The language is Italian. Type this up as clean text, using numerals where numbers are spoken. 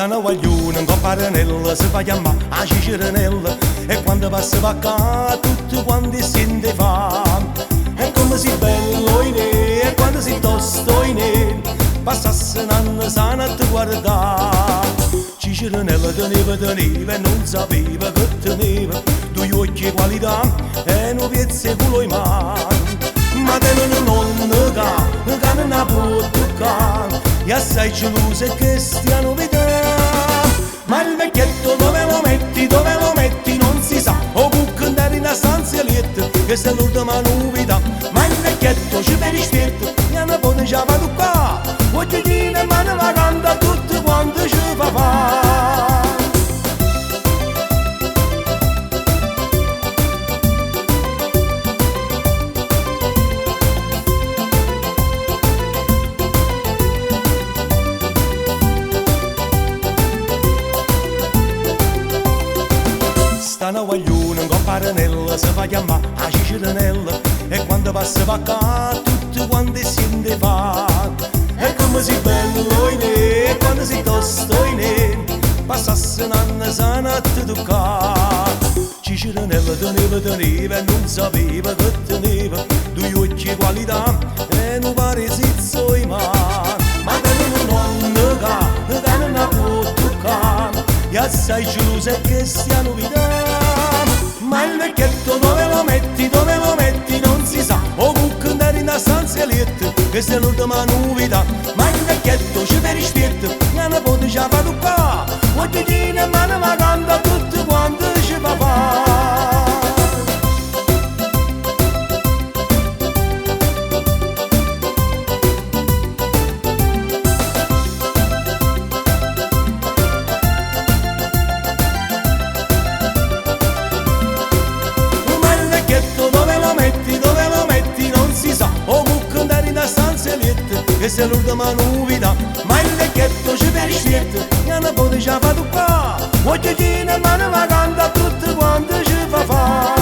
Stanno guaglione in coppa arenella, si fa chiamare a Ciceranella, e quando passa va qua tutti quanti sente fame. E come si bello in e quando si tosto in e, passasse un anno sana a te guardare. Ciceranella teneva e non sapeva che teneva, due occhi e qualità e un piezzo culo in mano. Ma tenono nonno che non ha può toccare, e assai gelosa e che stia novità. Ma il vecchietto dove lo metti non si sa, o può andare in una stanza lieta, questa è l'ultima novità. Ma il vecchietto ci vede spirito, mia nipote ci va qua, voglio dire ma ne va canta tutti quanti ci fa fa. Stanno guaglione in coppa arenella, si fa chiamare a Ciceranella, e quando passa va qua tutti quanti sente fa. E come si bello in e quando si tosto in e, passasse un anno sana a te toccare. Ciceranella teneva e non sapeva che teneva, due occhi e qualità e un paresizzo in mano. Ma teneva un nonno che non ha può toccare, e assai gelosa e che sia novità. Ma il vecchietto dove lo metti non si sa, o può andare in una stanza lieta, questa è l'ultima novità. Ma il vecchietto ci vede spirito, mia nipote ci va qua, voglio dire ma ne va canta tutti quanti ci fa fa. Questa è l'ultima novità, ma il vecchietto ci vede spirito, mia nipote ci ha fatto qua, voglio dire ma ne va canta tutti quanti ci fa fa.